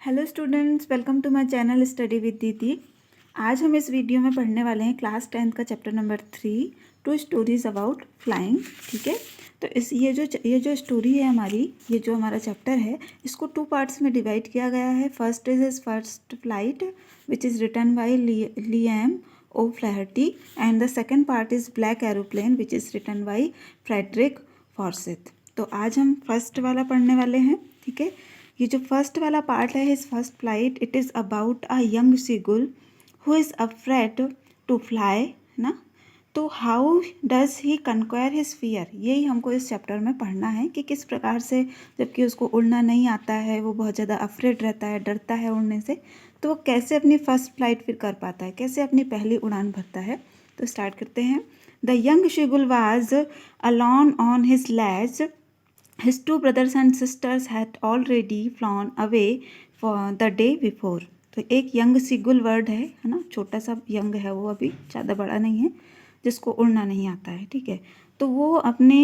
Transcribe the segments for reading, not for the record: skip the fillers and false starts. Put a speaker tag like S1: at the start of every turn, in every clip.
S1: Hello students, welcome to my channel study with Didi. आज हम इस वीडियो में पढ़ने वाले हैं क्लास 10th का chapter number 3 two stories about flying. ठीक है, तो ये जो स्टोरी है हमारी, ये जो हमारा चैप्टर है, इसको 2 पार्ट्स में डिवाइड किया गया है। First is his first flight which is written by Liam O'Flaherty and the second part is black aeroplane which is written by Frederick Forsyth. तो आज हम फर्स्ट वाला पढ़ने वाले हैं। ठीक है, ये जो फर्स्ट वाला पार्ट है, his first flight, it is about a young seagull who is afraid to fly, है ना। तो how does he conquer his fear, यही हमको इस चैप्टर में पढ़ना है कि किस प्रकार से, जबकि उसको उड़ना नहीं आता है, वो बहुत ज़्यादा अफ्रेड रहता है, डरता है उड़ने से, तो वो कैसे अपनी फर्स्ट फ्लाइट फिर कर पाता है, कैसे अपनी पहली उड़ान भरता है। तो स्टार्ट करते हैं। The young seagull was alone on his ledge. His two brothers and sisters had already flown away for the day before. तो एक यंग सिगुल वर्ड है ना, छोटा सा यंग है वो, अभी ज़्यादा बड़ा नहीं है, जिसको उड़ना नहीं आता है। ठीक है, तो वो अपने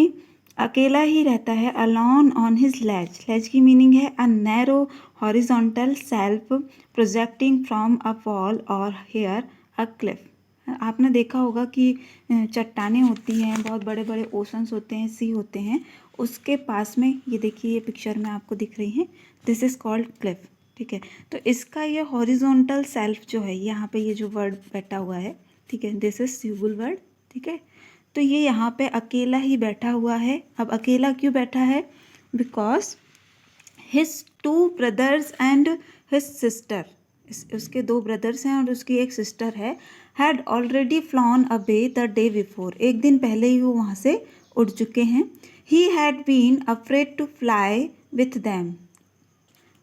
S1: अकेला ही रहता है। Alone on his lace, lace की मीनिंग है a narrow horizontal self projecting from a wall और हेयर अ क्लिफ। आपने देखा होगा कि चट्टानें होती हैं, बहुत बड़े बड़े ओशंस होते हैं, सी होते हैं, उसके पास में ये देखिए, ये पिक्चर में आपको दिख रही है, दिस इज़ कॉल्ड क्लिफ। ठीक है, तो इसका ये हॉरिजॉन्टल सेल्फ जो है, यहाँ पे ये जो वर्ड बैठा हुआ है, ठीक है, दिस इज सिंगुलर वर्ड। ठीक है, तो ये यहाँ पे अकेला ही बैठा हुआ है। अब अकेला क्यों बैठा है? Because his two brothers and his sister, उसके 2 ब्रदर्स हैं और उसकी एक सिस्टर है, had already flown away the day before, एक दिन पहले ही वो वहाँ से उड़ चुके हैं। He had been afraid to fly with them,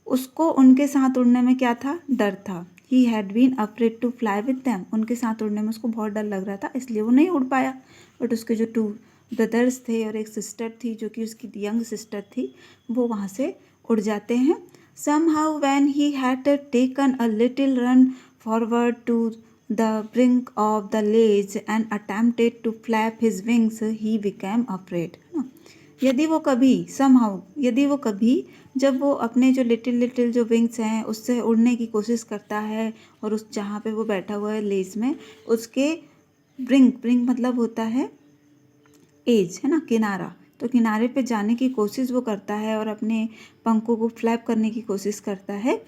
S1: उसको उनके साथ उड़ने में क्या था? डर था। He had been afraid to fly with them, उनके साथ उड़ने में उसको बहुत डर लग रहा था, इसलिए वो नहीं उड़ पाया। बट उसके जो 2 ब्रदर्स थे और एक सिस्टर थी, जो कि उसकी यंग सिस्टर थी, वो वहाँ से उड़ जाते हैं। Somehow when he had taken a little run forward to the brink of the ledge and attempted to flap his wings, he became afraid. यदि वो कभी somehow, यदि वो कभी, जब वो अपने जो लिटिल लिटिल जो विंग्स हैं उससे उड़ने की कोशिश करता है, और उस जहाँ पे वो बैठा हुआ है लेज में, उसके ब्रिंक, ब्रिंक मतलब होता है एज, है ना, किनारा, तो किनारे पे जाने की कोशिश वो करता है और अपने पंखों को फ्लैप करने की कोशिश करता है।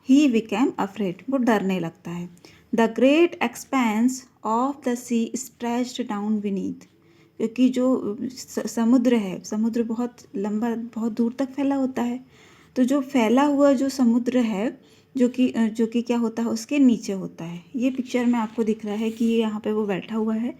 S1: ही बिकेम अफ्रेड, वो डरने लगता है। The great expanse of the sea stretched down beneath, क्योंकि जो समुद्र है, समुद्र बहुत लंबा, बहुत दूर तक फैला होता है, तो जो फैला हुआ जो समुद्र है, जो कि क्या होता है, उसके नीचे होता है। ये पिक्चर में आपको दिख रहा है कि ये यहाँ पे वो बैठा हुआ है।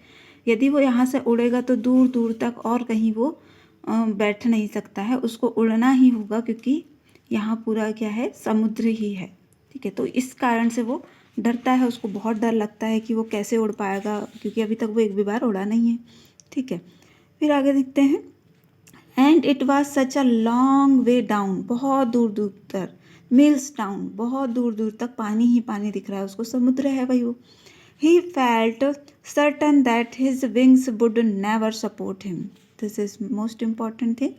S1: यदि वो यहाँ से उड़ेगा तो दूर दूर तक और कहीं वो बैठ नहीं सकता है, उसको उड़ना ही होगा, क्योंकि यहाँ पूरा क्या है, समुद्र ही है। ठीक है, तो इस कारण से वो डरता है, उसको बहुत डर लगता है कि वो कैसे उड़ पाएगा, क्योंकि अभी तक वो एक भी बार उड़ा नहीं है। ठीक है, फिर आगे देखते हैं। And it was such a long way down, बहुत दूर दूर तक, मिल्स डाउन, बहुत दूर दूर तक पानी ही पानी दिख रहा है उसको, समुद्र है भाई वो। He felt certain that his wings would never support him. This is most important thing,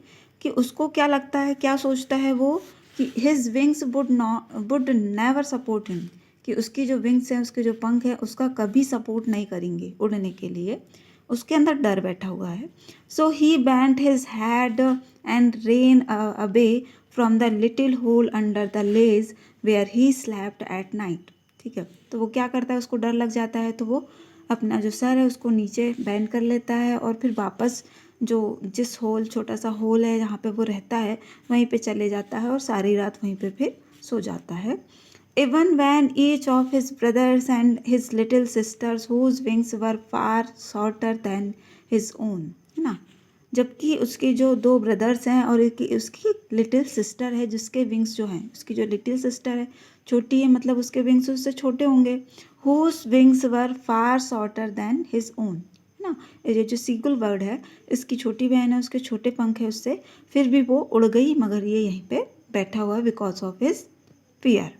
S1: कि उसको क्या लगता है, क्या सोचता है वो, कि his wings would never support him, कि उसकी जो विंग्स हैं, उसके जो पंख हैं, उसका कभी सपोर्ट नहीं करेंगे उड़ने के लिए, उसके अंदर डर बैठा हुआ है। So he bent his head and ran away from the little hole under the ledge where he slept at night. ठीक है, तो वो क्या करता है, उसको डर लग जाता है, तो वो अपना जो सर है उसको नीचे बैंड कर लेता है और फिर वापस जो जिस होल, छोटा सा होल है जहाँ पे वो रहता है, वहीं पे चले जाता है और सारी रात वहीं पे फिर सो जाता है। Even when each of his brothers and his little sisters whose wings were far shorter than his own, है ना, जबकि उसके जो 2 ब्रदर्स हैं और उसकी लिटिल सिस्टर है, जिसके विंग्स जो हैं, उसकी जो लिटिल सिस्टर है छोटी है, मतलब उसके विंग्स उससे छोटे होंगे। हुज विंग्स वर फार शॉर्टर देन हिज ओन, है ना, ये जो सीगुल वर्ड है, इसकी छोटी बहन है, उसके छोटे पंख है उससे, फिर भी वो उड़ गई, मगर ये यहीं पे बैठा हुआ है because of his fear.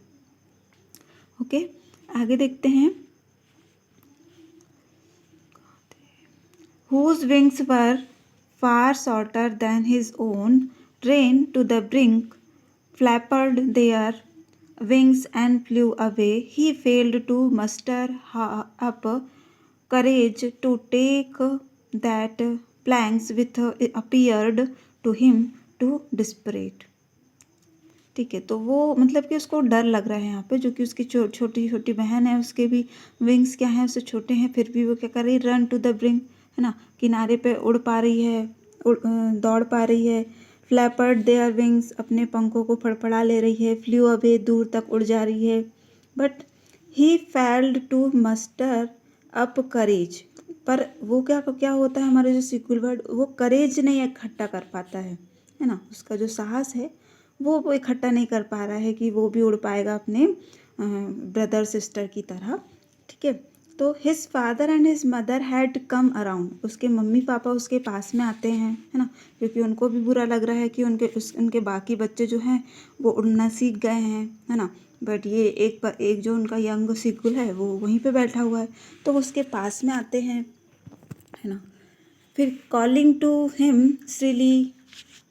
S1: Okay, आगे देखते हैं। Whose wings were far shorter than his own, ran to the brink, flapped their wings and flew away. He failed to muster up courage to take that planks which appeared to him too desperate. ठीक है, तो वो मतलब कि उसको डर लग रहा है यहाँ पे, जो कि उसकी छोटी छोटी बहन है, उसके भी विंग्स क्या हैं, उससे छोटे हैं, फिर भी वो क्या कर रही है, रन टू द ब्रिंक, है ना, किनारे पे उड़ पा रही है, दौड़ पा रही है। फ्लैपर्ड देयर विंग्स, अपने पंखों को फड़फड़ा ले रही है। फ्लू अवे, दूर तक उड़ जा रही है। But he failed to muster up courage, पर वो क्या क्या होता है, हमारे जो सिक्वल वर्ड, वो करेज नहीं इकट्ठा कर पाता है ना, उसका जो साहस है वो इकट्ठा नहीं कर पा रहा है कि वो भी उड़ पाएगा अपने ब्रदर सिस्टर की तरह। ठीक है, तो his father and his mother had come around, उसके मम्मी पापा उसके पास में आते हैं, है ना, क्योंकि उनको भी बुरा लग रहा है कि उनके बाकी बच्चे जो हैं वो उड़ना सीख गए हैं, है ना, बट ये एक जो उनका यंग सिकुल है वो वहीं पे बैठा हुआ है, तो उसके पास में आते हैं, है ना। फिर calling to him shrilly,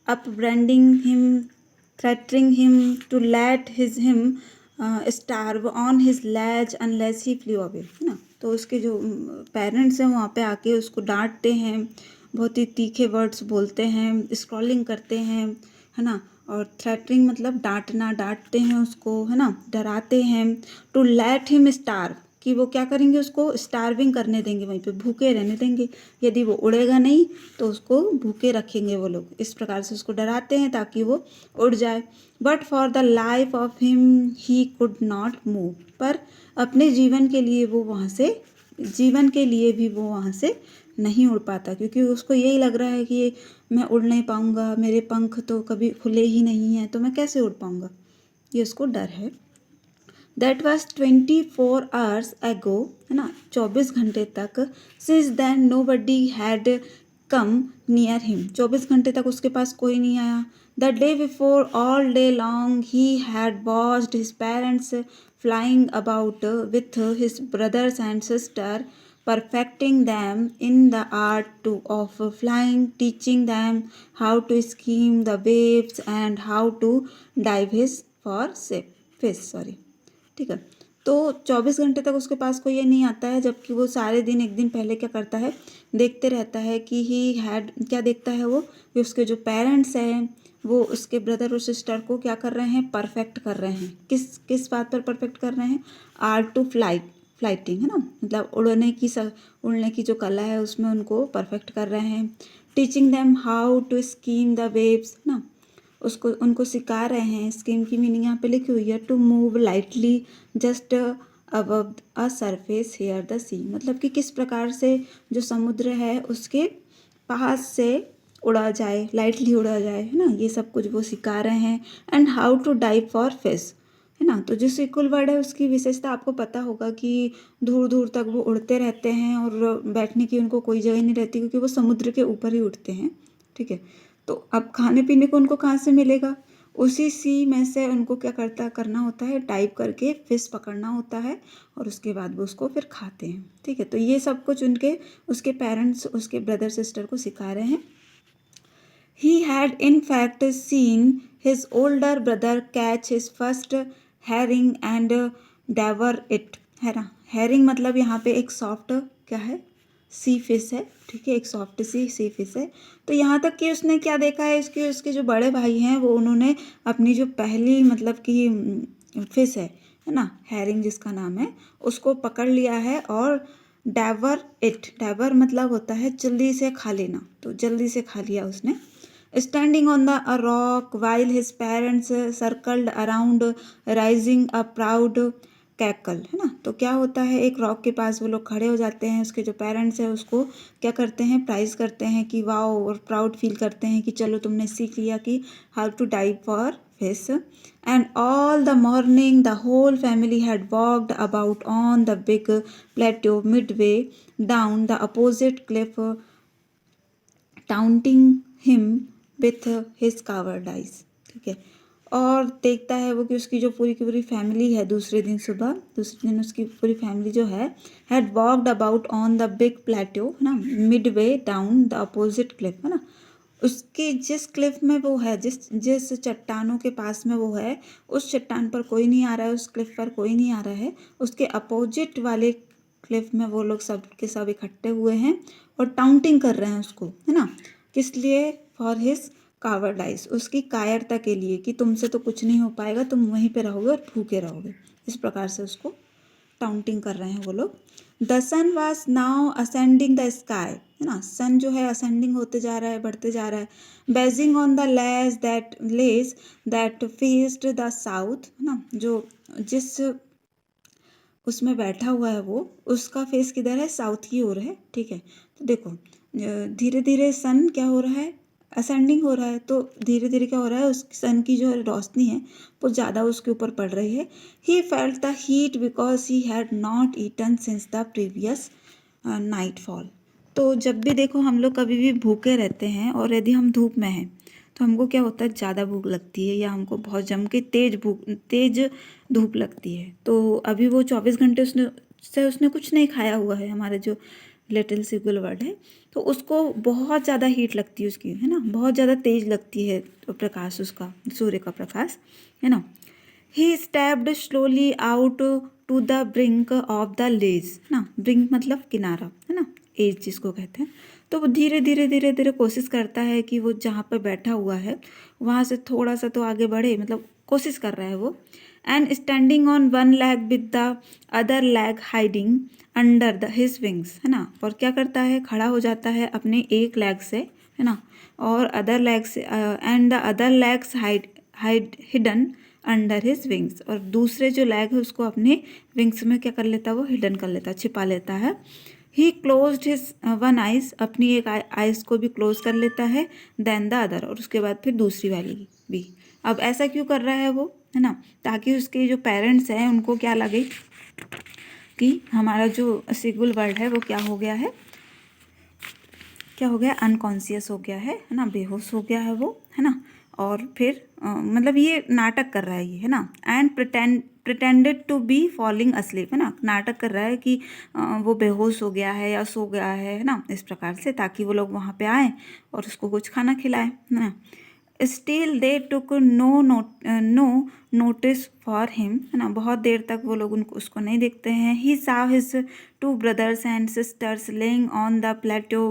S1: upbraiding him, threatening him to let him starve on his ledge unless he flew away, है ना। तो उसके जो पेरेंट्स हैं वहाँ पे आके उसको डांटते हैं, बहुत ही तीखे वर्ड्स बोलते हैं, स्क्रॉलिंग करते हैं, है ना, और थ्रेटनिंग मतलब डांटते हैं उसको, है ना, डराते हैं। टू लेट हिम स्टार्व, कि वो क्या करेंगे, उसको स्टार्विंग करने देंगे, वहीं पे भूखे रहने देंगे, यदि वो उड़ेगा नहीं तो उसको भूखे रखेंगे वो लोग, इस प्रकार से उसको डराते हैं ताकि वो उड़ जाए। But for the life of him he could not move, पर अपने जीवन के लिए भी वो वहाँ से नहीं उड़ पाता, क्योंकि उसको यही लग रहा है कि मैं उड़ नहीं पाऊँगा, मेरे पंख तो कभी खुले ही नहीं हैं, तो मैं कैसे उड़ पाऊँगा, ये उसको डर है। दैट वॉज 24 hours ago, है ना, 24 घंटे तक। Since then nobody had come near him, 24 घंटे तक उसके पास कोई नहीं आया। The day before all day long he had watched his parents flying about with his brothers and sister, perfecting them in the art of flying, teaching them how to skim the waves and how to dive for fish, ठीक है। तो 24 घंटे तक उसके पास कोई ये नहीं आता है, जबकि वो सारे दिन, एक दिन पहले क्या करता है, देखते रहता है कि ही हैड, क्या देखता है वो, कि उसके जो पेरेंट्स हैं वो उसके ब्रदर और सिस्टर को क्या कर रहे हैं, परफेक्ट कर रहे हैं। किस बात पर परफेक्ट कर रहे हैं, आर्ट टू फ्लाइटिंग, है ना, मतलब उड़ने की जो कला है उसमें उनको परफेक्ट कर रहे हैं। Teaching them how to skim the waves, ना, उनको सिखा रहे हैं। स्कीम की मीनिंग यहाँ पे लिखी हुई है, to move lightly just above a surface here the sea, मतलब कि किस प्रकार से जो समुद्र है उसके पास से उड़ा जाए, लाइटली उड़ा जाए, है ना, ये सब कुछ वो सिखा रहे हैं। And how to dive for fish, है ना, तो जो सिक्वल वर्ड है उसकी विशेषता आपको पता होगा कि दूर दूर तक वो उड़ते रहते हैं और बैठने की उनको कोई जगह नहीं रहती, क्योंकि वो समुद्र के ऊपर ही उड़ते हैं। ठीक है, तो अब खाने पीने को उनको कहाँ से मिलेगा, उसी सी में से उनको क्या करना होता है, डाइव करके फिश पकड़ना होता है और उसके बाद वो उसको फिर खाते हैं। ठीक है, तो ये सब कुछ उसके पेरेंट्स, उसके ब्रदर सिस्टर को सिखा रहे हैं। He had in fact seen his older brother catch his first herring and devour it, है ना। herring मतलब यहाँ पे एक सॉफ्ट क्या है, सी फिश है। ठीक है, एक सॉफ्ट सी फिश है। तो यहाँ तक कि उसने क्या देखा है, उसके जो बड़े भाई हैं वो उन्होंने अपनी जो पहली मतलब कि फिश है ना, हैरिंग जिसका नाम है, उसको पकड़ लिया है और डेवर मतलब होता है जल्दी से खा लेना, तो जल्दी से खा लिया उसने। Standing on the a rock while his parents circled around rising a proud cackle, है ना। तो क्या होता है, एक रॉक के पास वो लोग खड़े हो जाते हैं, उसके जो पेरेंट्स हैं उसको क्या करते हैं, प्राइज करते हैं कि वाओ, और प्राउड फील करते हैं कि चलो तुमने सीख लिया कि how to dive for fish. And all the morning the whole family had walked about on the big plateau midway down the opposite cliff, taunting him with his cowardice. ठीक है, और देखता है वो कि उसकी जो पूरी की पूरी फैमिली है, दूसरे दिन उसकी पूरी फैमिली जो है, had walked about on the big plateau, है ना, mid way down the opposite Cliff, है ना, उसकी जिस क्लिफ में वो है, जिस जिस चट्टानों के पास में वो है, उस चट्टान पर कोई नहीं आ रहा है, उस क्लिफ पर कोई नहीं आ रहा है। उसके अपोजिट वाले क्लिफ में वो लोग सब के सब इकट्ठे हुए हैं और टाउंटिंग कर रहे हैं उसको, है ना। किस लिए? फॉर हिज कावर्डाइज, उसकी कायरता के लिए, कि तुमसे तो कुछ नहीं हो पाएगा, तुम वहीं पे रहोगे और भूखे रहोगे। इस प्रकार से उसको टाउंटिंग कर रहे हैं वो लोग। The sun was now ascending the sky, है ना। सन जो है असेंडिंग होते जा रहा है, बढ़ते जा रहा है। Beijing on the ledge that faced the south, है ना। जो जिस उसमें बैठा हुआ है वो, उसका फेस किधर है? साउथ की ओर है, ठीक है। तो देखो धीरे धीरे सन क्या हो रहा है? असेंडिंग हो रहा है। तो धीरे धीरे क्या हो रहा है? उस सन की जो रोशनी है वो ज़्यादा उसके ऊपर पड़ रही है। He felt the heat because he had not eaten since the previous nightfall. तो जब भी देखो हम लोग कभी भी भूखे रहते हैं और यदि हम धूप में हैं तो हमको क्या होता है? ज़्यादा भूख लगती है, या हमको बहुत जम के तेज धूप लगती है। तो अभी वो 24 घंटे उसने कुछ नहीं खाया हुआ है, हमारे जो लिटिल सिगुल वर्ड है, तो उसको बहुत ज़्यादा हीट लगती है उसकी, है ना। बहुत ज़्यादा तेज लगती है तो प्रकाश उसका, सूर्य का प्रकाश, है ना। He stepped slowly out to the brink of the ledge, है ना। ब्रिंक मतलब किनारा, है ना, एज जिसको कहते हैं। तो वो धीरे धीरे धीरे धीरे कोशिश करता है कि वो जहाँ पर बैठा हुआ है वहाँ से थोड़ा सा तो आगे बढ़े, मतलब कोशिश कर रहा है वो। And standing on one leg with the other leg hiding under the his wings, है ना। और क्या करता है? खड़ा हो जाता है अपने एक लेग से, है ना, और अदर लेग से, and the other legs hidden under his wings, और दूसरे जो लेग है उसको अपने विंग्स में क्या कर लेता है? वो हिडन कर लेता है, छिपा लेता है। ही क्लोज्ड हिज वन आइज, अपनी एक आइज को भी क्लोज कर लेता है। देन द अदर, और उसके बाद फिर दूसरी वाली भी। अब ऐसा क्यों कर रहा है वो, है ना? ताकि उसके जो पेरेंट्स हैं उनको क्या लगे कि हमारा जो सिगुल वर्ड है वो क्या हो गया है, क्या हो गया? अनकॉन्शियस हो गया है ना, बेहोश हो गया है वो, है ना। और फिर मतलब ये नाटक कर रहा है ये, है ना। And pretended to be falling asleep, है ना। नाटक कर रहा है कि वो बेहोश हो गया है या सो गया है ना, इस प्रकार से, ताकि वो लोग वहाँ पे आए और उसको कुछ खाना खिलाएं, है ना। Still they took no notice for him, है ना। बहुत देर तक वो लोग उनको उसको नहीं देखते हैं। ही saw his two brothers and sisters laying on the plateau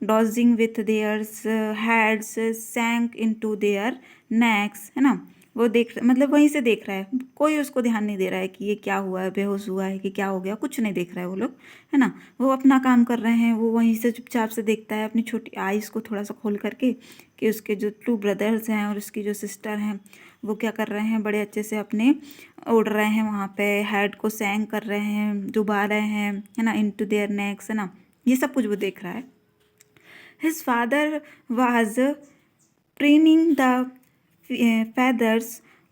S1: dozing with their heads sank into their necks, है ना। वो देख, मतलब वहीं से देख रहा है, कोई उसको ध्यान नहीं दे रहा है कि ये क्या हुआ है, बेहोश हुआ है कि क्या हो गया, कुछ नहीं देख रहा है वो लोग, है ना। वो अपना काम कर रहे हैं, वो वहीं से चुपचाप से देखता है अपनी छोटी आइज़ को थोड़ा सा खोल करके कि उसके जो 2 ब्रदर्स हैं और उसकी जो सिस्टर हैं वो क्या कर रहे हैं? बड़े अच्छे से अपने उड़ रहे हैं वहाँ पे, हेड को सैंक कर रहे हैं, डुबा रहे हैं, है ना, इनटू देयर नेक्स, है ना। ये सब कुछ वो देख रहा है। His father was preening the feathers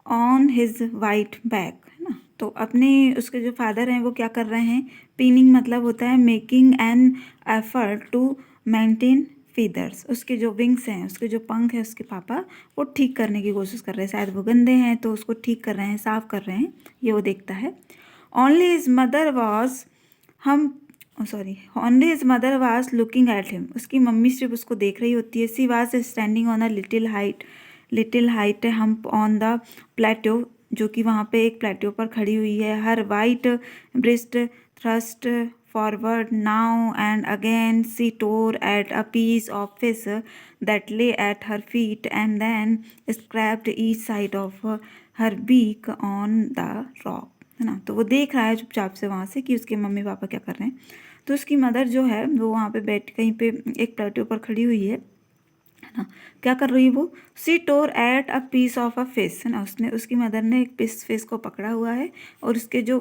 S1: on his white back, है ना। तो अपने उसके जो फादर हैं वो क्या कर रहे हैं? पिनिंग मतलब होता है making an effort to maintain feathers, उसके जो विंग्स हैं, उसके जो पंख है, उसके पापा वो ठीक करने की कोशिश कर रहे हैं। शायद वो गंदे हैं तो उसको ठीक कर रहे हैं, साफ कर रहे हैं, ये वो देखता है। Only his mother was only his mother was looking at him, उसकी मम्मी सिर्फ उसको देख रही होती है। She was standing on a little height hump on the plateau, जो कि वहाँ पे एक प्लेटो पर खड़ी हुई है। Her white breast thrust forward now and again she tore at a piece of fish that lay at her feet and then scraped each side of her beak on the rock, है ना। तो वो देख रहा है चुपचाप से वहाँ से कि उसके मम्मी पापा क्या कर रहे हैं। तो उसकी मदर जो है वो वहाँ पे बैठ कहीं पे एक प्लेटो पर खड़ी हुई है ना। क्या कर रही है वो? She tore at a piece of a fish, है ना। उसकी मदर ने एक पीस फिश को पकड़ा हुआ है और उसके जो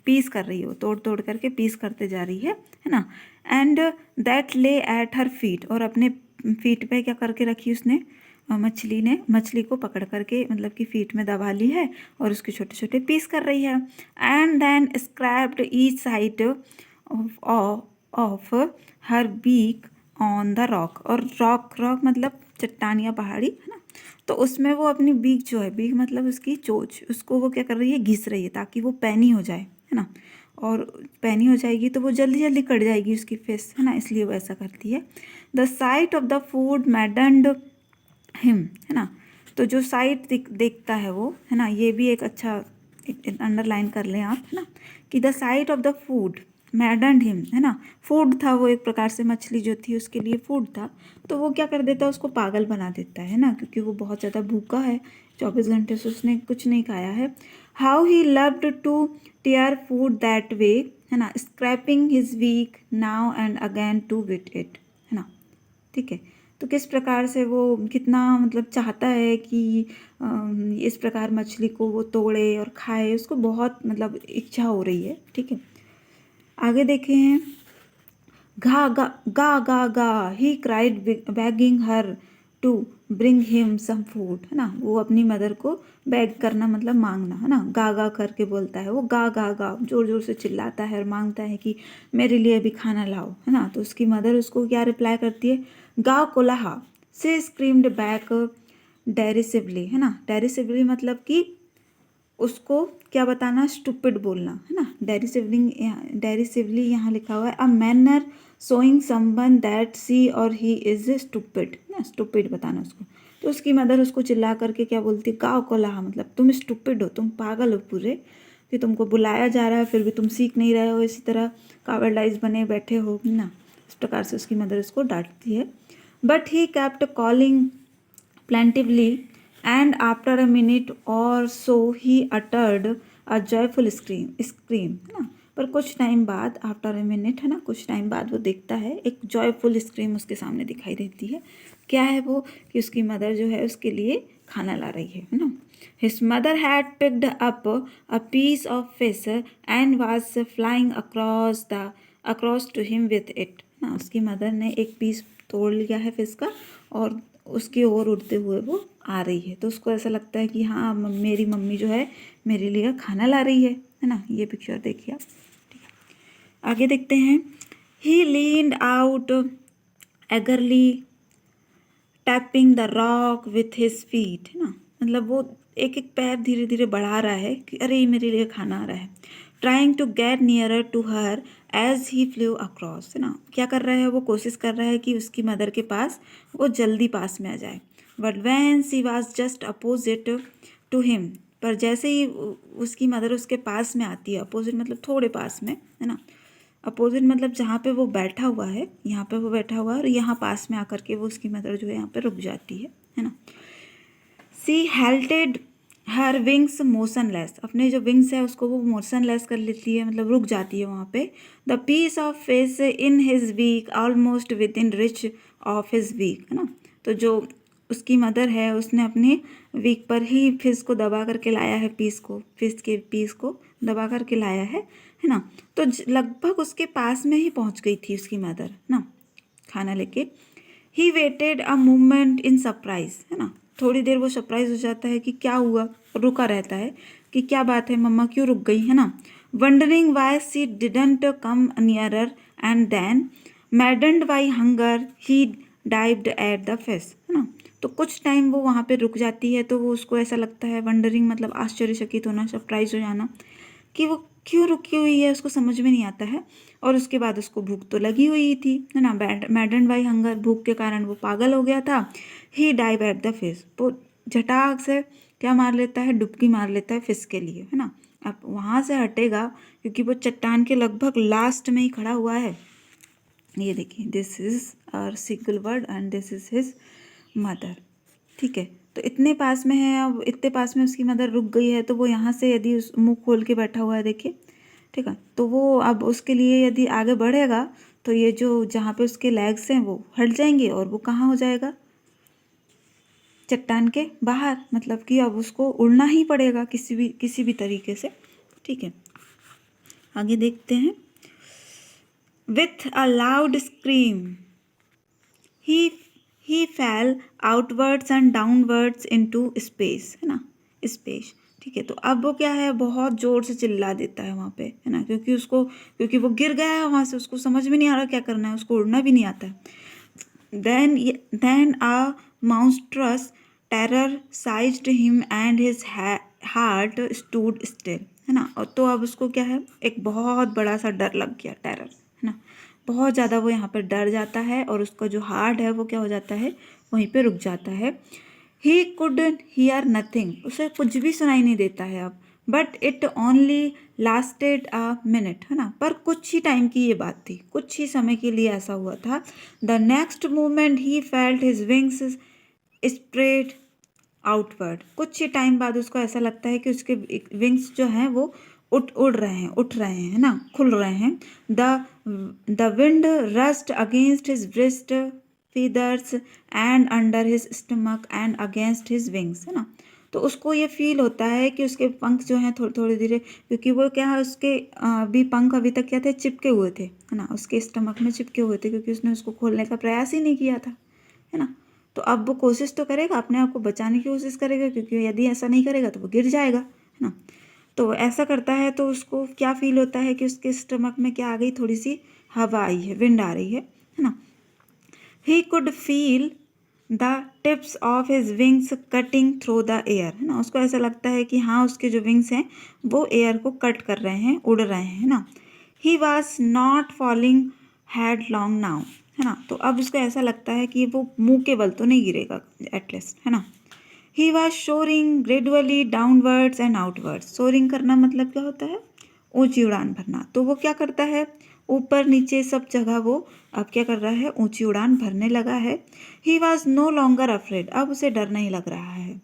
S1: पीस कर रही है वो तोड़ तोड़ करके पीस करते जा रही है ना। And that lay at her feet, और अपने फीट पे क्या करके रखी उसने? मछली को पकड़ करके मतलब कि फीट में दबा ली है और उसके छोटे छोटे पीस कर रही है। And then scraped each side of her beak on the rock, और रॉक मतलब चट्टान या पहाड़ी, है ना। तो उसमें वो अपनी बीक जो है, बीक मतलब उसकी चोंच, उसको वो क्या कर रही है? घिस रही है ताकि वो पैनी हो जाए, है ना। और पैनी हो जाएगी तो वो जल्दी जल्दी कट जाएगी उसकी फिश, है ना, इसलिए वो ऐसा करती है। The site of the food मैडन्ड him, है ना, तो जो साइट देखता है वो, है ना, ये भी एक अच्छा अंडरलाइन कर लें आप, है ना, कि the site of the food मैडन्ड him, है ना, फूड था वो, एक प्रकार से मछली जो थी उसके लिए फूड था, तो वो क्या कर देता है, उसको पागल बना देता है ना, क्योंकि वो बहुत ज़्यादा भूखा है, 24 घंटे से उसने कुछ नहीं खाया है। How he loved to tear food that way, है ना, scraping his beak now and again to whet it, है ना, ठीक है। तो किस प्रकार से वो कितना मतलब चाहता है कि इस प्रकार मछली को वो तोड़े और खाए, उसको बहुत मतलब इच्छा हो रही है, ठीक है। आगे देखे हैं, गा गा गा गा गा he cried begging her to bring him some food, है ना, वो अपनी मदर को बैग करना मतलब मांगना, है ना, गा गा करके बोलता है वो, गा गा गा जोर जोर से चिल्लाता है और मांगता है कि मेरे लिए भी खाना लाओ, है ना। तो उसकी मदर उसको क्या रिप्लाई करती है, गा कोलाहा, से स्क्रीम्ड बैक डेरिसिवली, है ना, डेरिसिवली मतलब कि उसको क्या बताना, स्टूपिड बोलना, है ना, डेरिसिवली यहाँ लिखा हुआ है, a manner showing someone that she or he is stupid, ना, स्टूपिड बताना उसको। तो उसकी मदर उसको चिल्ला करके क्या बोलती है, गाँव को लहा, मतलब तुम स्टूपिड हो, तुम पागल हो पूरे, कि तुमको बुलाया जा रहा है फिर भी तुम सीख नहीं रहे हो, इसी तरह कावर्डाइज बने बैठे हो ना, इस प्रकार से उसकी मदर उसको डांटती है। But he kept calling plaintively, and after a minute or so he uttered a joyful scream, है ना, पर कुछ टाइम बाद, आफ्टर अ मिनट, है ना, कुछ टाइम बाद वो देखता है एक जॉयफुल स्क्रीम उसके सामने दिखाई देती है। क्या है वो, कि उसकी मदर जो है उसके लिए खाना ला रही है ना। His mother had picked up a piece of fish and was flying across to him with it, ना, उसकी मदर ने एक पीस तोड़ लिया है फिश का और उसकी ओर उड़ते हुए वो आ रही है, तो उसको ऐसा लगता है कि हाँ मेरी मम्मी जो है मेरे लिए खाना ला रही है ना। ये पिक्चर देखिए आप, ठीक है। आगे देखते हैं, he leaned out eagerly tapping the rock with his feet, है ना, मतलब वो एक एक पैर धीरे धीरे बढ़ा रहा है कि अरे मेरे लिए खाना आ रहा है। Trying to get nearer to her as he flew across, है ना, क्या कर रहा है वो, कोशिश कर रहा है कि उसकी मदर के पास वो जल्दी पास में आ जाए। But when she was just opposite to him, पर जैसे ही उसकी मदर उसके पास में आती है, अपोजिट मतलब थोड़े पास में, है ना, अपोजिट मतलब जहाँ पे वो बैठा हुआ है, यहाँ पे वो बैठा हुआ है और यहाँ पास में आकर के वो उसकी मदर जो है यहाँ पे रुक जाती है ना। सी हेल्टेड हर विंग्स मोशनलेस, अपने जो विंग्स है उसको वो मोशनलेस कर लेती है, मतलब रुक जाती है वहाँ पे। The piece of fish in his beak almost within reach of his beak, है ना, तो जो उसकी मदर है उसने अपने वीक पर ही फिश को दबा करके लाया है, फिश के पीस को दबा करके लाया है ना, तो लगभग उसके पास में ही पहुँच गई थी उसकी मदर ना खाना लेके। He waited a moment in surprise, है ना, थोड़ी देर वो सरप्राइज हो जाता है कि क्या हुआ, रुका रहता है कि क्या बात है, मम्मा क्यों रुक गई, है ना। Wondering why she didn't come nearer and then maddened by hunger he dived at the fish, है ना, तो कुछ टाइम वो वहाँ पे रुक जाती है, तो वो उसको ऐसा लगता है, वंडरिंग मतलब आश्चर्यचकित होना, सरप्राइज हो जाना, कि वो क्यों रुकी हुई है, उसको समझ में नहीं आता है। और उसके बाद उसको भूख तो लगी हुई थी, है ना, मैडन बाई हंगर, भूख के कारण वो पागल हो गया था। ही डाइव एट द फिश, वो झटाक से क्या मार लेता है, डुबकी मार लेता है फिश के लिए, है ना। अब वहाँ से हटेगा क्योंकि वो चट्टान के लगभग लास्ट में ही खड़ा हुआ है। ये देखिए, this is our single word and this is his mother, ठीक है। तो इतने पास में है, अब इतने पास में उसकी मदर रुक गई है, तो वो यहाँ से यदि उस मुंह खोल के बैठा हुआ है देखिए, ठीक है, तो वो अब उसके लिए यदि आगे बढ़ेगा तो ये जो जहाँ पे उसके लेग्स हैं वो हट जाएंगे और वो कहाँ हो जाएगा, चट्टान के बाहर, मतलब कि अब उसको उड़ना ही पड़ेगा किसी भी तरीके से, ठीक है। आगे देखते हैं, with a loud scream he fail outwards and downwards into space, है ना, स्पेस, ठीक है। तो अब वो क्या है, बहुत ज़ोर से चिल्ला देता है वहाँ पे, है ना, क्योंकि वो गिर गया है वहाँ से, उसको समझ में नहीं आ रहा क्या करना है, उसको उड़ना भी नहीं आता है। Then a monstrous terror seized him and his heart stood still, है ना। और तो अब उसको क्या है, एक बहुत बड़ा सा डर लग गया, टेरर, है ना। बहुत ज़्यादा वो यहाँ पर डर जाता है और उसका जो हार्ट है वो क्या हो जाता है, वहीं पे रुक जाता है। ही कुड हियर नथिंग, उसे कुछ भी सुनाई नहीं देता है अब। But it only lasted a minute, है ना। पर कुछ ही टाइम की ये बात थी, कुछ ही समय के लिए ऐसा हुआ था। The next moment he felt his wings spread outward, कुछ ही टाइम बाद उसको ऐसा लगता है कि उसके विंग्स जो हैं वो उड़ रहे हैं, उठ रहे हैं, है ना, खुल रहे हैं। The wind rust against his breast feathers and under his stomach and against his wings, है ना। तो उसको ये फील होता है कि उसके पंख जो हैं थोड़े थोड़े धीरे, क्योंकि वो क्या है, उसके भी पंख अभी तक क्या थे, चिपके हुए थे, है ना, उसके स्टमक में चिपके हुए थे, क्योंकि उसने उसको खोलने का प्रयास ही नहीं किया था, है ना। तो अब वो कोशिश तो करेगा, अपने आप को बचाने की कोशिश करेगा, क्योंकि यदि ऐसा नहीं करेगा तो वो गिर जाएगा, है ना। तो ऐसा करता है तो उसको क्या फील होता है कि उसके स्टमक में क्या आ गई, थोड़ी सी हवा आई है, विंड आ रही है ना। He could feel the tips of his wings cutting through the air, है ना। उसको ऐसा लगता है कि हाँ, उसके जो विंग्स हैं वो एयर को कट कर रहे हैं, उड़ रहे हैं, है ना। He was not falling had long now, है ना। तो अब उसको ऐसा लगता है कि वो मुंह के बल तो नहीं गिरेगा एटलीस्ट, है ना। He was soaring gradually downwards and outwards, soaring करना मतलब क्या होता है, ऊंची उड़ान भरना। तो वो क्या करता है, ऊपर नीचे सब जगह वो अब क्या कर रहा है, ऊंची उड़ान भरने लगा है। He was no longer afraid, अब उसे डर नहीं लग रहा है।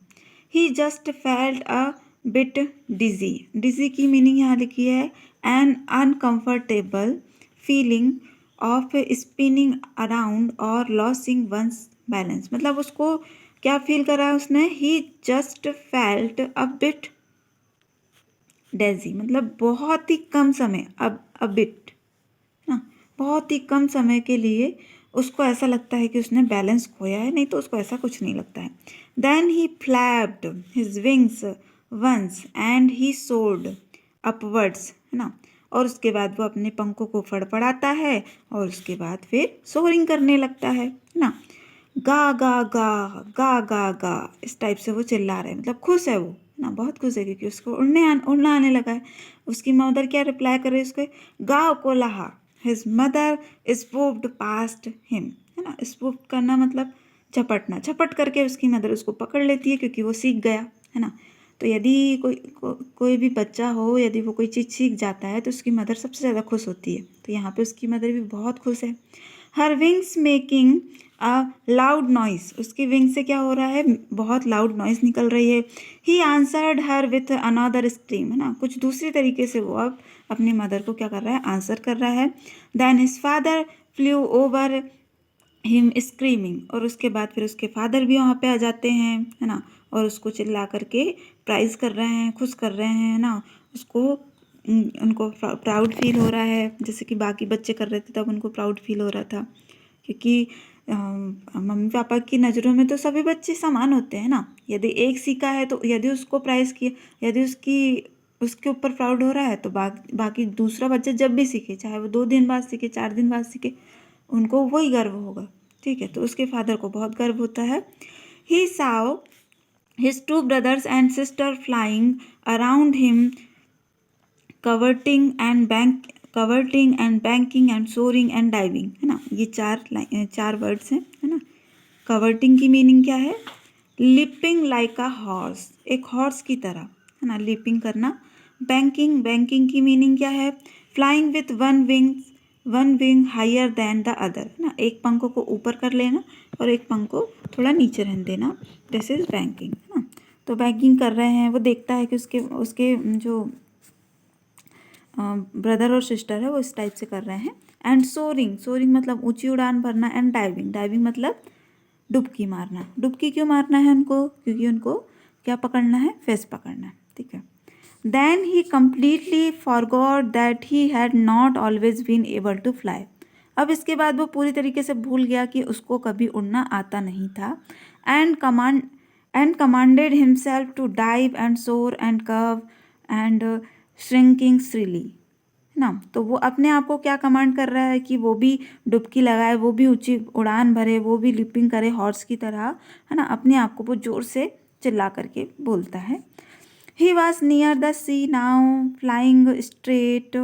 S1: He just felt a bit dizzy, dizzy की मीनिंग यहाँ लिखी है an uncomfortable feeling of spinning around और लॉसिंग वंस बैलेंस, मतलब उसको क्या फील करा उसने, he just felt a bit dizzy, मतलब बहुत ही कम समय, अब अ बिट ना, बहुत ही कम समय के लिए उसको ऐसा लगता है कि उसने बैलेंस खोया है, नहीं तो उसको ऐसा कुछ नहीं लगता है। Then he flapped his wings once and he soared upwards, है ना। और उसके बाद वो अपने पंखों को फड़फड़ाता है और उसके बाद फिर सोरिंग करने लगता है ना। गा गा गा गा गा गा, इस टाइप से वो चिल्ला रहे हैं, मतलब खुश है वो ना, बहुत खुश है, क्योंकि उसको उड़ना आने लगा है। उसकी मदर क्या रिप्लाई कर रही है उसको, गाओ को लहा हिज मदर स्पूप्ड पास्ट हिम, है ना। स्पूप करना मतलब झपटना, झपट करके उसकी मदर उसको पकड़ लेती है, क्योंकि वो सीख गया, है ना। तो यदि कोई भी बच्चा हो, यदि वो कोई चीज़ सीख जाता है तो उसकी मदर सबसे ज़्यादा खुश होती है। तो यहाँ पे उसकी मदर भी बहुत खुश है। हर wings making a loud noise, उसकी विंग से क्या हो रहा है, बहुत लाउड नॉइस निकल रही है। He answered her with another scream, है ना, कुछ दूसरी तरीके से वो अब अपनी मदर को क्या कर रहा है, आंसर कर रहा है। Then his father flew over him screaming, और उसके बाद फिर उसके फादर भी वहाँ पे आ जाते हैं, है ना, और उसको चिल्ला करके प्राइज कर रहे हैं, खुश कर रहे हैं, है ना। उसको उनको प्राउड फील हो रहा है, जैसे कि बाकी बच्चे कर रहे थे तब उनको प्राउड फील हो रहा था, क्योंकि मम्मी पापा की नज़रों में तो सभी बच्चे समान होते हैं ना। यदि एक सीखा है तो यदि उसको प्राइज़ किया, यदि उसके ऊपर प्राउड हो रहा है, तो बाकी दूसरा बच्चा जब भी सीखे, चाहे वो 2 दिन बाद सीखे, 4 दिन बाद सीखे, उनको वही गर्व होगा, ठीक है। तो उसके फादर को बहुत गर्व होता है। He saw his 2 brothers and sister flying around him curveting and banking and soaring and diving, है ना। ये चार वर्ड्स हैं, है ना। कवर्टिंग की मीनिंग क्या है, लिपिंग लाइक अ हॉर्स, एक हॉर्स की तरह, है ना, लिपिंग करना। बैंकिंग की मीनिंग क्या है, flying with one wing higher than the other, है ना, एक पंख को ऊपर कर लेना और एक पंख को थोड़ा नीचे रहने देना, दिस इज बैंकिंग, है ना। तो बैंकिंग कर रहे हैं, वो देखता है कि उसके जो ब्रदर और सिस्टर है वो इस टाइप से कर रहे हैं। एंड सोरिंग मतलब ऊंची उड़ान भरना। एंड डाइविंग मतलब डुबकी मारना। डुबकी क्यों मारना है उनको, क्योंकि उनको क्या पकड़ना है, फिश पकड़ना है, ठीक है। Then he completely forgot that he had not always been able to fly, अब इसके बाद वो पूरी तरीके से भूल गया कि उसको कभी उड़ना आता नहीं था। And commanded himself to dive and soar and curve and shrieking shrilly, है ना। तो वो अपने आप को क्या कमांड कर रहा है कि वो भी डुबकी लगाए, वो भी ऊंची उड़ान भरे, वो भी लिपिंग करे हॉर्स की तरह, है ना। अपने आप को वो जोर से चिल्ला करके बोलता है। He was near the sea now, flying straight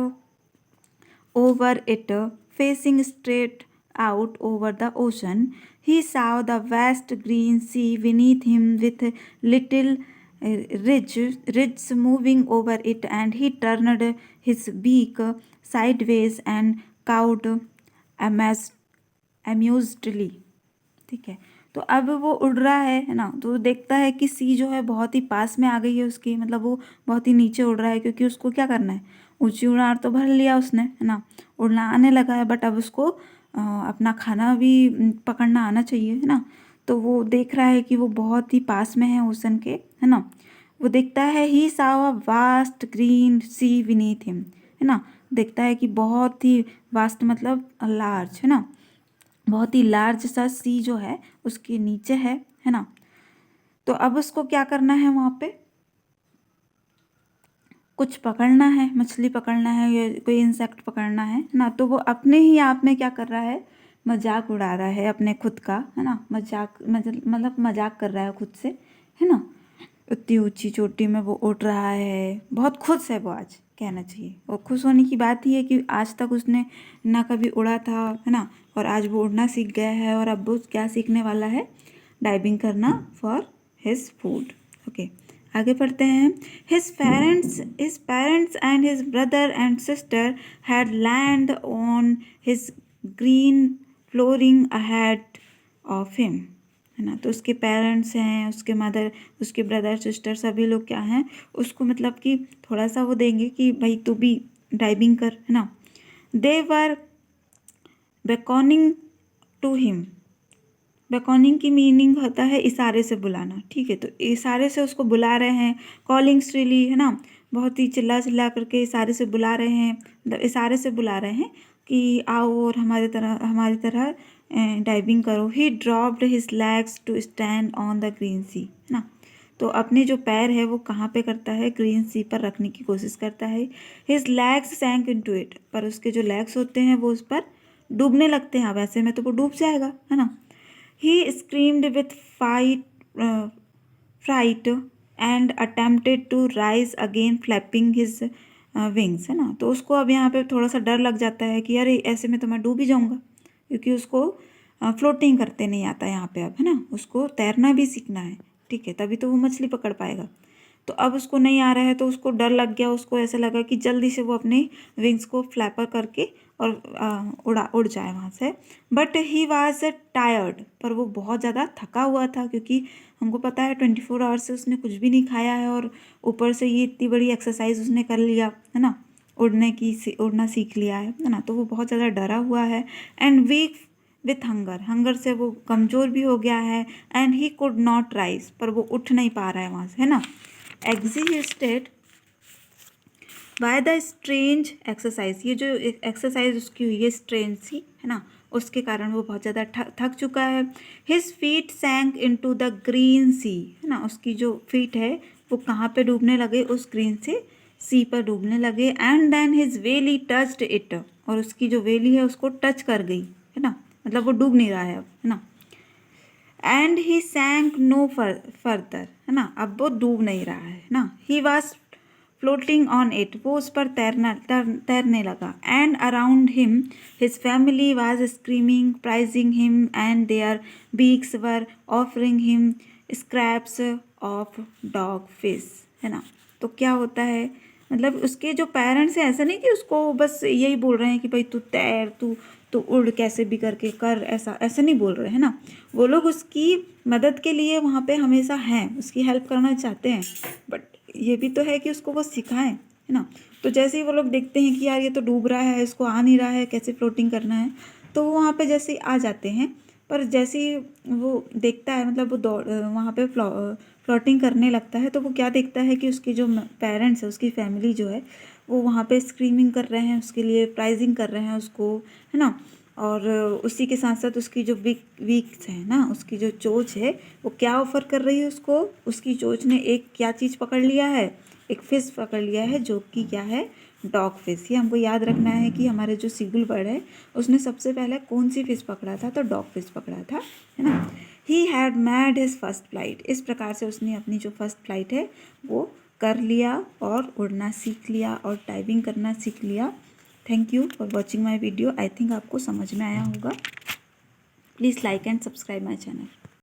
S1: over it, facing straight out over the ocean. He saw the vast green sea beneath him with little ridges moving over it, and he turned his beak sideways and cawed amusedly. ठीक है, तो अब वो उड़ रहा है ना, तो देखता है कि सी जो है बहुत ही पास में आ गई है उसकी, मतलब वो बहुत ही नीचे उड़ रहा है, क्योंकि उसको क्या करना है, ऊंची उड़ान तो भर लिया उसने, है ना, उड़ना आने लगा है, बट अब उसको अपना खाना भी पकड़ना आना चाहिए, है ना। तो वो देख रहा है कि वो बहुत ही पास में है ओशन के, है ना। वो देखता है he saw a vast green sea beneath him, है ना, देखता है कि बहुत ही वास्ट मतलब लार्ज, है ना, बहुत ही लार्ज सा सी जो है उसके नीचे है ना। तो अब उसको क्या करना है, वहाँ पे कुछ पकड़ना है, मछली पकड़ना है या कोई इंसेक्ट पकड़ना है ना। तो वो अपने ही आप में क्या कर रहा है, मजाक उड़ा रहा है अपने खुद का, है ना, मतलब मजाक कर रहा है खुद से, है ना। उतनी ऊंची चोटी में वो उड़ रहा है, बहुत खुश है वो आज, कहना चाहिए। और खुश होने की बात ही है कि आज तक उसने ना कभी उड़ा था, है ना, और आज वो उड़ना सीख गया है, और अब वो क्या सीखने वाला है, डाइविंग करना फॉर हिज फूड। ओके, आगे पढ़ते हैं। His parents and his brother and sister had land on his green flooring ahead of him, है ना। तो उसके पेरेंट्स हैं, उसके मदर, उसके ब्रदर सिस्टर, सभी लोग क्या हैं, उसको मतलब कि थोड़ा सा वो देंगे कि भाई तू भी डाइविंग कर, है ना। दे वर बेकॉनिंग टू हिम, बेकॉनिंग की मीनिंग होता है इशारे से बुलाना, ठीक है। तो इशारे से उसको बुला रहे हैं, कॉलिंग स्ट्रीली, है ना, बहुत ही चिल्ला चिल्ला करके इशारे से बुला रहे हैं, मतलब इशारे से बुला रहे हैं कि आओ और हमारी तरह डाइविंग करो। He dropped his legs to stand on the green sea, है ना। तो अपने जो पैर है वो कहाँ पे करता है, ग्रीन सी पर रखने की कोशिश करता है। हिज लेग्स सैंक इनटू इट, पर उसके जो लेग्स होते हैं वो उस पर डूबने लगते हैं। वैसे में तो वो डूब जाएगा, है ना। He screamed with fright and attempted to rise again, flapping his wings, है ना। तो उसको अब यहाँ पे थोड़ा सा डर लग जाता है कि अरे ऐसे में तो मैं डूब ही जाऊँगा, क्योंकि उसको फ्लोटिंग करते नहीं आता यहाँ पे अब, है ना, उसको तैरना भी सीखना है, ठीक है, तभी तो वो मछली पकड़ पाएगा। तो अब उसको नहीं आ रहा है, तो उसको डर लग गया, उसको ऐसा लगा कि जल्दी से वो अपने विंग्स को फ्लैपर करके और उड़ जाए वहाँ से। बट ही वाज टायर्ड, पर वो बहुत ज़्यादा थका हुआ था, क्योंकि हमको पता है 24 आवर्स से उसने कुछ भी नहीं खाया है, और ऊपर से ये इतनी बड़ी एक्सरसाइज उसने कर लिया, है ना, उड़ना सीख लिया है ना। तो वो बहुत ज़्यादा डरा हुआ है, एंड वीक विथ हंगर से वो कमज़ोर भी हो गया है। And he could not rise, पर वो उठ नहीं पा रहा है वहाँ से, है ना। Existed by the strange exercise, ये जो एक्सरसाइज उसकी हुई है स्ट्रेंज सी, है ना, उसके कारण वो बहुत ज़्यादा थक चुका है। His feet sank into the green sea, है ना, उसकी जो फीट है वो कहाँ पे डूबने लगे, उस ग्रीन से सी पर डूबने लगे। And then his belly touched it, और उसकी जो वेली है उसको टच कर गई, है ना, मतलब वो डूब नहीं रहा है अब, है ना। And he sank no further, है ना, अब वो डूब नहीं रहा है ना। He was floating on it, वो उस पर तैरने लगा। And around him his family was screaming, praising him, and their beaks were offering him scraps of dogfish, है ना। तो क्या होता है, मतलब उसके जो पेरेंट्स हैं, ऐसा नहीं कि उसको बस यही बोल रहे हैं कि भाई तू तैर, तू उड़ कैसे भी करके कर, ऐसा नहीं बोल रहे हैं ना। वो लोग उसकी मदद के लिए वहाँ पे हमेशा हैं, उसकी हेल्प करना चाहते हैं, बट ये भी तो है कि उसको वो सिखाएं, है ना। तो जैसे ही वो लोग देखते हैं कि यार ये तो डूब रहा है, इसको आ नहीं रहा है, कैसे फ्लोटिंग करना है, तो वो वहाँ पे जैसे ही आ जाते हैं। पर जैसे ही वो देखता है, मतलब वो वहाँ पे फ्लोटिंग करने लगता है, तो वो क्या देखता है कि उसके जो पेरेंट्स है, उसकी फैमिली जो है, वो वहाँ पे स्क्रीमिंग कर रहे हैं उसके लिए, प्राइजिंग कर रहे हैं उसको, है ना। और उसी के साथ साथ उसकी जो वीक्स है ना, उसकी जो चोंच है, वो क्या ऑफर कर रही है उसको, उसकी चोंच ने एक क्या चीज़ पकड़ लिया है, एक फिश पकड़ लिया है, जो कि क्या है, डॉग फिश। ये हमको याद रखना है कि हमारे जो सीगुल बर्ड है उसने सबसे पहले कौन सी फिश पकड़ा था, तो डॉग फिश पकड़ा था, है ना। He had mad his first flight, इस प्रकार से उसने अपनी जो फर्स्ट फ्लाइट है वो कर लिया और उड़ना सीख लिया और टाइपिंग करना सीख लिया। Thank you for watching my video. I think आपको समझ में आया होगा। Please like and subscribe my channel.